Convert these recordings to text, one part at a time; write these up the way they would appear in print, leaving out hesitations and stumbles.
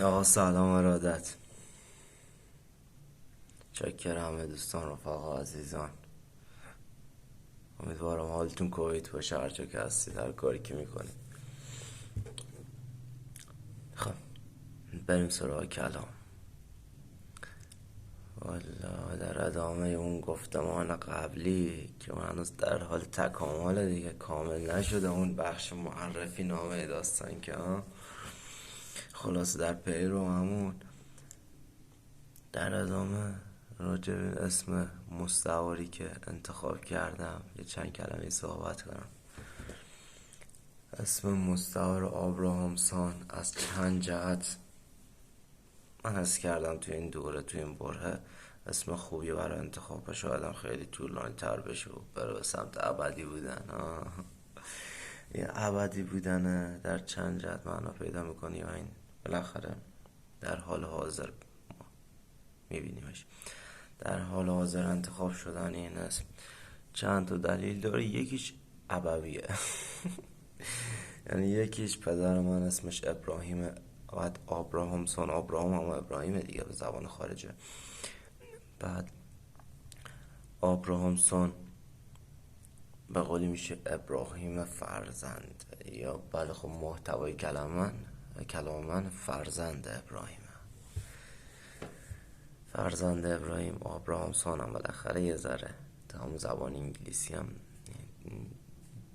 آقا سلام ارادت. چکر همه دوستان رفقا عزیزان. امیدوارم حالتون کویت باشه، هر جا که هستید، هر کاری که میکنید. خب بریم سراغ کلام. والا در ادامه اون گفتمان قبلی که اون هنوز در حال تکامل دیگه، کامل نشده اون بخش معرفی نامه داستان که خلاص در پیرو همون در ادامه راجع به اسم مستعاری که انتخاب کردم یه چند کلمه صحبت کنم. اسم مستعار آبراهامسان از چند جهت من حس کردم توی این دوره، توی این بره اسم خوبی برای انتخاب، شاید خیلی طولانی تر بشه و بره به سمت ابدی بودن. این ابدی بودن در چند جهت معنا پیدا میکنی و این بالاخره در حال حاضر میبینیمش. در حال حاضر انتخاب شدن این اسم چند تا دلیل داره. یکیش ابویه یعنی یکیش پدر من اسمش ابراهیمه، بعد آبراهامسون، آبراهام هم ابراهیمه دیگه به زبان خارجه. بعد آبراهامسون به قولی میشه ابراهیم فرزند، یا بله خب محتوای کلام من فرزند ابراهیم، فرزند ابراهیم. آبراهامسون هم بالاخره یه ذره تا هم زبان انگلیسی هم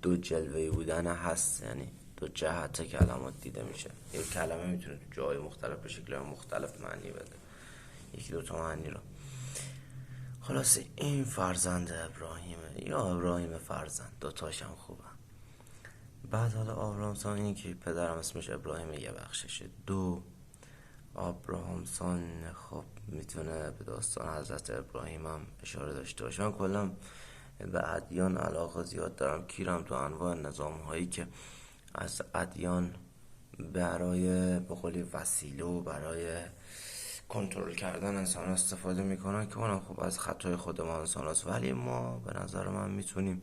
دو جلوه بودن هست، یعنی دو جهت کلمات دیده میشه. یک کلمه میتونه تو جای مختلف به شکل مختلف معنی بده، یکی دوتا معنی رو. خلاصه این فرزند ابراهیمه یا ابراهیم فرزند، دوتاش هم خوبه. بعد حالا آبراهامسون این که پدرم اسمش ابراهیمه یه بخششه. دو، آبراهامسون خب میتونه به داستان حضرت ابراهیم هم اشاره داشته باشه. من کلا به ادیان علاقه زیاد دارم، کیرم تو انواع نظام هایی که از ادیان برای به قولی وسیله و برای کنترل کردن انسان استفاده میکنن، که اونم خب از خطای خود ما انسان هست. ولی ما به نظر من میتونیم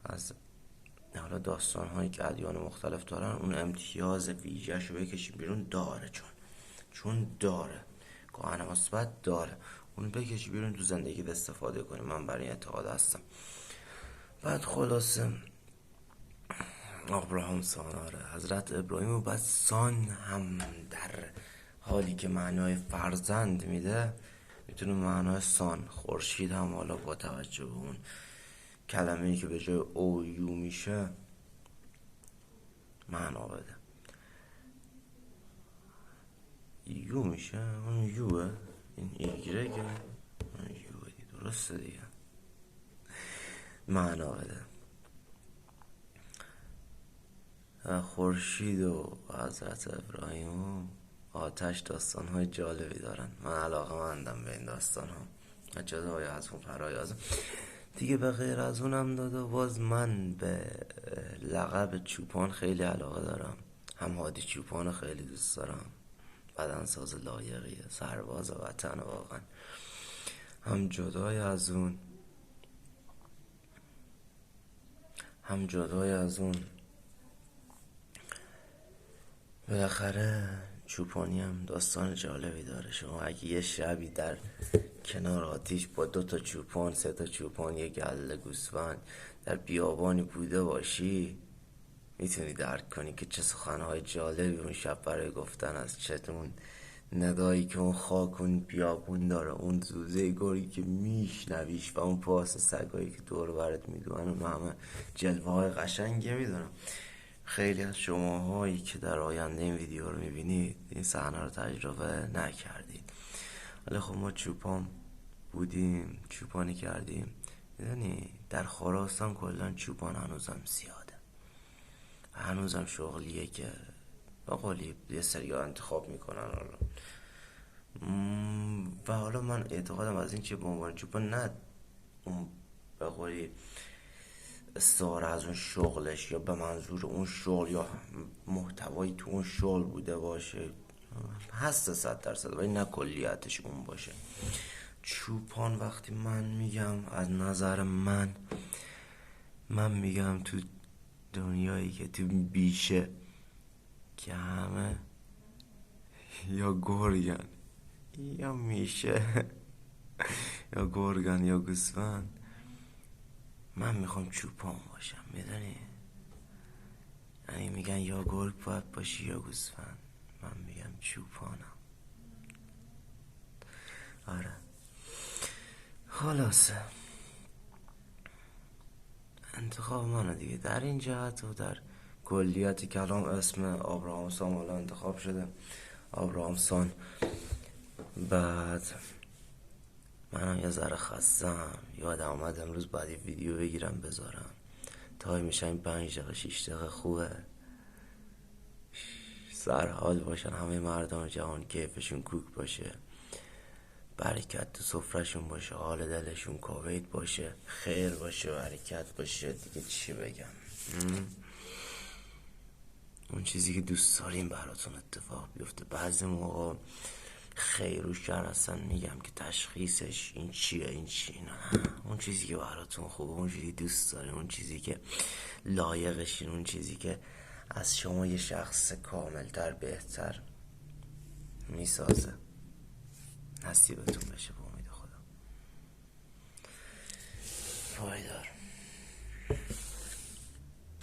از حالا داستان هایی که ادیان مختلف دارن اون امتیاز ویژه‌شو بکشیم بیرون. داره چون داره گاهن مثبت داره، اون بکشی بیرون تو زندگی استفاده کنیم. من برای اعتقاد هستم. بعد خلاصه آبراهامسون، حضرت ابراهیم، و بعد سان هم در حالی که معنای فرزند میده میتونه معنای سان، خورشید هم حالا با توجه به اون کلمه‌ای که به جای او یو میشه معنا بده. یو میشه، اون یوه، این ایگرگه، اون یوه دی، درسته دیگه، معنا بده. خورشید و حضرت ابراهیم و آتش داستان های جالبی دارن. من علاقه مندم به این داستان ها، اجازه های از اون فرایازم دیگه. به غیر از اونم داده باز من به لقب چوپان خیلی علاقه دارم. هم هادی چوپان خیلی دوست دارم، بدنساز لایقیه، سرباز وطن واقعا. هم جدای از اون بالاخره چوپانی هم داستان جالبی داره. شما اگه یه شبی در کنار آتیش با 2 تا چوپان، 3 تا چوپان، یه گله گوسفند در بیابانی بوده باشی، میتونی درک کنی که چه سخنهای جالبی اون شب برای گفتن از چه اون ندایی که اون خاک اون بیابون داره، اون زوزه گوری که میشنویش و اون پاس سگایی که دور برت میدونن، اون همه جلوه های قشنگی میدونم. خیلی از شماهایی که در آینده این ویدیو رو میبینید این صحنه رو تجربه نکردید. ولی خب ما چوپان بودیم، چوپانی کردیم. یعنی در خراسان کلا چوپان هنوزم زیاده، هنوزم شغلیه که با قولی یه سریا انتخاب میکنن. و حالا من اعتقادم از این که به عنوان چوپان نه اون به قولی استعاره از اون شغلش یا به منظور اون شغل یا محتوایی تو اون شغل بوده باشه، هست 100%، ولی نه کلیتش اون باشه. چوپان وقتی من میگم از نظر من میگم تو دنیایی که تو بیشه که همه یا گرگن یا میشه یا گرگن یا گوسفند. من میخوام چوپان باشم، میدونی؟ یعنی میگن یا گرگ باید باشی یا گوسفند، من میگم چوپانم. آره خلاصه انتخاب منه دیگه. در این جهت و در کلیت کلام اسم آبراهام سام حالا انتخاب شده، آبراهام سام. بعد منم یه ذره خستم، یادم آمد امروز باید یه ویدیو بگیرم بذارم. تای میشه این 5 دقیقه 6 دقیقه خوبه، سرحال باشن همه مردم جهان، کیفشون کوک باشه، برکت تو سفرشون باشه، حال دلشون کویت باشه، خیر باشه، برکت باشه. دیگه چی بگم؟ اون چیزی که دوست داریم براتون اتفاق بیفته. بعضی موقع خیر و شر اصلا میگم که تشخیصش این چیه این چیه، نه اون چیزی که براتون خوبه، اون چیزی دوست داریم، اون چیزی که لایقشین، اون چیزی که از شما یه شخص کاملتر بهتر میسازه، نصیبتون بشه. به امید خدا. پایدار.